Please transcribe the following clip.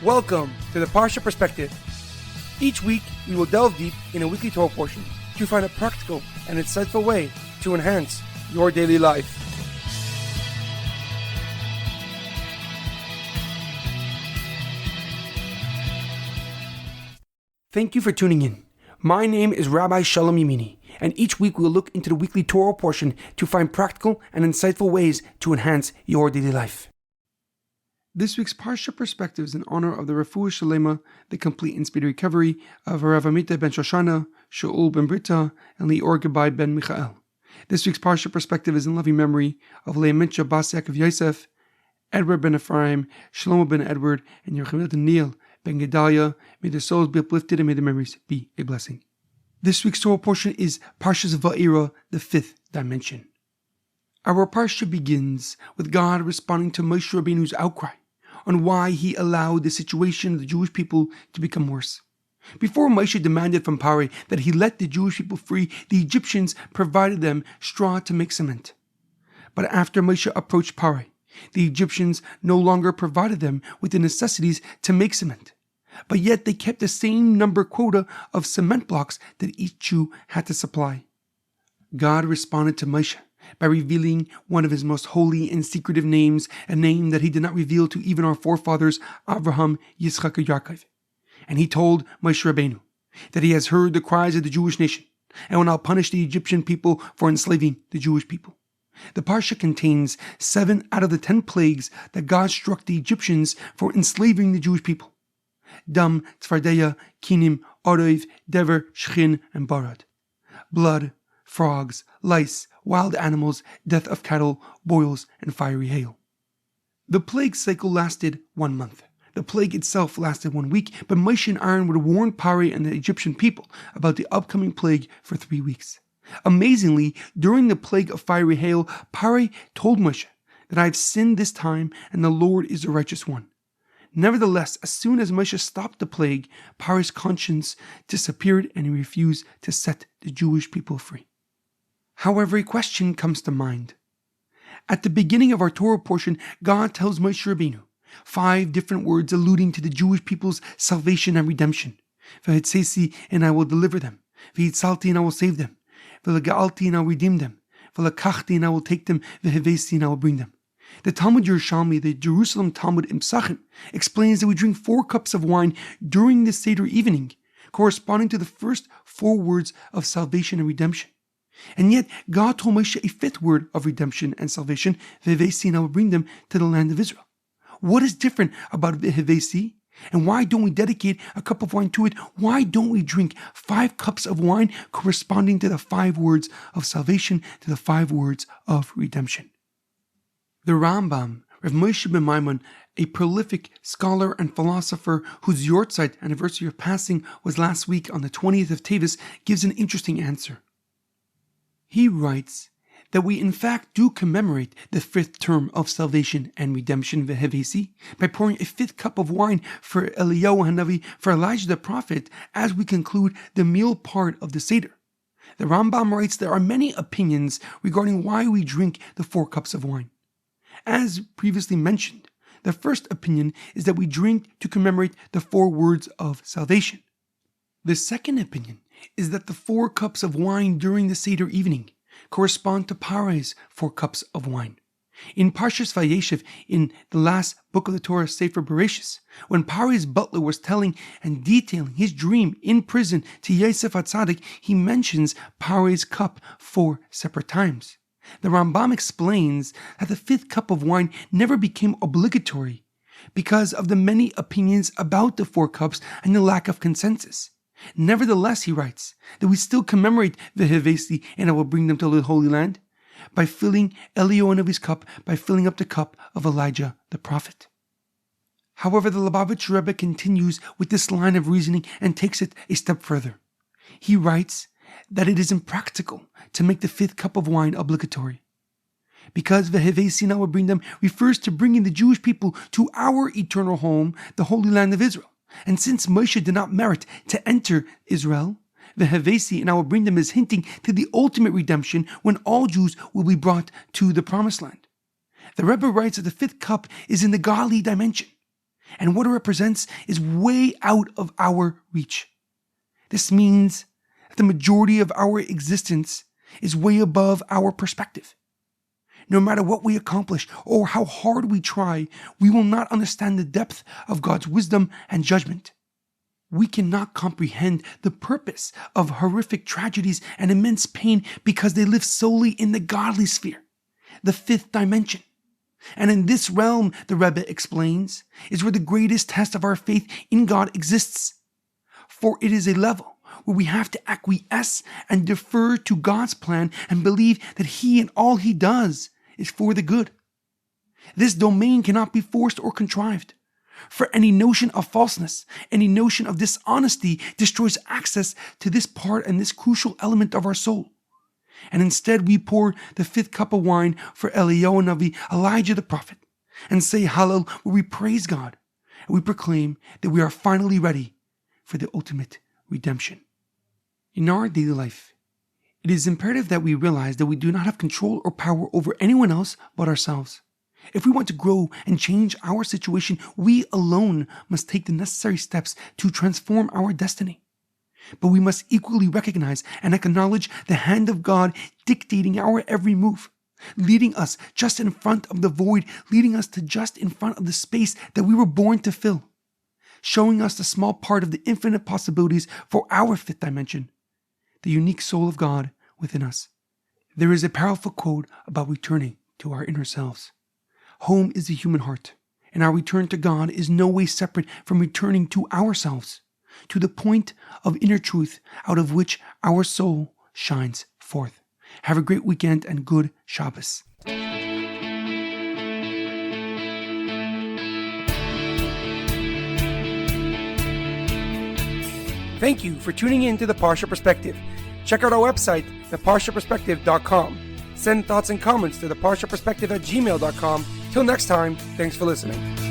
Welcome to the Parsha Perspective. Each week, we will delve deep in a weekly Torah portion to find a practical and insightful way to enhance your daily life. Thank you for tuning in. My name is Rabbi Shalom Yemini, and each week we will look into the weekly Torah portion to find practical and insightful ways to enhance your daily life. This week's Parsha Perspective is in honor of the Refuah Shlema, the complete and speedy recovery of HaRav Amitai ben Shoshanna, Shaul ben Berta, and Lior Gabay ben Michal. This week's Parsha Perspective is in loving memory of Leah Mintche of Yosef, Edward Ben Efraim, Shlomo Ben Edward, and Yirachmiel Daniel Ben Gedalia. May their souls be uplifted and may their memories be a blessing. This week's Torah portion is Parsha's Va'era, the fifth dimension. Our Parsha begins with God responding to Moshe Rabbeinu's outcry on why he allowed the situation of the Jewish people to become worse. Before Moshe demanded from Pharaoh that he let the Jewish people free, the Egyptians provided them straw to make cement. But after Moshe approached Pharaoh, the Egyptians no longer provided them with the necessities to make cement, but yet they kept the same number quota of cement blocks that each Jew had to supply. God responded to Moshe by revealing one of his most holy and secretive names, a name that he did not reveal to even our forefathers Abraham, Yitzchak, and Yaakov. And he told Moshe Rabbeinu that he has heard the cries of the Jewish nation and will now punish the Egyptian people for enslaving the Jewish people. The Parsha contains 7 out of the 10 plagues that God struck the Egyptians for enslaving the Jewish people: Dam, Tzfardeya, Kinim, Orev, Dever, Shchin, and Barad. Blood, frogs, lice, wild animals, death of cattle, boils, and fiery hail. The plague cycle lasted 1 month. The plague itself lasted 1 week, but Moshe and Aaron would warn Pharaoh and the Egyptian people about the upcoming plague for 3 weeks. Amazingly, during the plague of fiery hail, Pharaoh told Moshe that I have sinned this time and the Lord is the righteous one. Nevertheless, as soon as Moshe stopped the plague, Pharaoh's conscience disappeared and he refused to set the Jewish people free. However, a question comes to mind. At the beginning of our Torah portion, God tells Moshe Rabbeinu 5 different words alluding to the Jewish people's salvation and redemption. V'hitzesi, and I will deliver them. V'hitzalti, and I will save them. V'lega'alti, and I will redeem them. V'lekachti, and I will take them. V'hevesi, and I will bring them. The Talmud Yerushalmi, the Jerusalem Talmud in Pesachim, explains that we drink 4 cups of wine during the Seder evening, corresponding to the first 4 words of salvation and redemption. And yet, God told Moshe a 5th word of redemption and salvation, V'hevesi, and I will bring them to the land of Israel. What is different about V'hevesi? And why don't we dedicate a cup of wine to it? Why don't we drink 5 cups of wine corresponding to the 5 words of salvation, to the 5 words of redemption? The Rambam, Rav Moshe ben Maimon, a prolific scholar and philosopher whose Yortzeit anniversary of passing was last week on the 20th of Tevis, gives an interesting answer. He writes that we in fact do commemorate the 5th term of salvation and redemption, V'hevesi, by pouring a 5th cup of wine for Eliyahu Hanavi, for Elijah the prophet, as we conclude the meal part of the Seder. The Rambam writes there are many opinions regarding why we drink the 4 cups of wine. As previously mentioned, the first opinion is that we drink to commemorate the 4 words of salvation. The second opinion is that the 4 cups of wine during the Seder evening correspond to Pharaoh's 4 cups of wine. In Parshas Vayeshev, in the last book of the Torah, Sefer Bereshis, when Pharaoh's butler was telling and detailing his dream in prison to Yosef HaTzadik, he mentions Pharaoh's cup 4 separate times. The Rambam explains that the 5th cup of wine never became obligatory because of the many opinions about the 4 cups and the lack of consensus. Nevertheless, he writes that we still commemorate the V'hevesi, and I will bring them to the Holy Land, by filling Eliyahu Hanavi's cup, by filling up the cup of Elijah the prophet. However, the Lubavitch Rebbe continues with this line of reasoning and takes it a step further. He writes that it is impractical to make the 5th cup of wine obligatory, because V'hevesi, and I will bring them, refers to bringing the Jewish people to our eternal home, the Holy Land of Israel. And since Moshe did not merit to enter Israel, V'hevesi, and I will bring them, is hinting to the ultimate redemption when all Jews will be brought to the Promised Land. The Rebbe writes that the 5th cup is in the godly dimension. and what it represents is way out of our reach. This means that the majority of our existence is way above our perspective. No matter what we accomplish or how hard we try, we will not understand the depth of God's wisdom and judgment. We cannot comprehend the purpose of horrific tragedies and immense pain because they live solely in the godly sphere, the fifth dimension. And in this realm, the Rebbe explains, is where the greatest test of our faith in God exists. For it is a level where we have to acquiesce and defer to God's plan and believe that He and all He does is for the good. This domain cannot be forced or contrived. For any notion of falseness, any notion of dishonesty destroys access to this part and this crucial element of our soul. And instead we pour the fifth cup of wine for Eliyahu Navi, Elijah the prophet, and say Hallel, where we praise God, and we proclaim that we are finally ready for the ultimate redemption. In our daily life, it is imperative that we realize that we do not have control or power over anyone else but ourselves. If we want to grow and change our situation, we alone must take the necessary steps to transform our destiny. But we must equally recognize and acknowledge the hand of God dictating our every move, leading us just in front of the void, leading us to just in front of the space that we were born to fill, showing us the small part of the infinite possibilities for our fifth dimension, the unique soul of God within us. There is a powerful quote about returning to our inner selves. Home is the human heart, and our return to God is no way separate from returning to ourselves, to the point of inner truth out of which our soul shines forth. Have a great weekend and good Shabbos. Thank you for tuning in to the Parsha Perspective. Check out our website, theparshaperspective.com. Send thoughts and comments to theparshaperspective@gmail.com. Till next time, thanks for listening.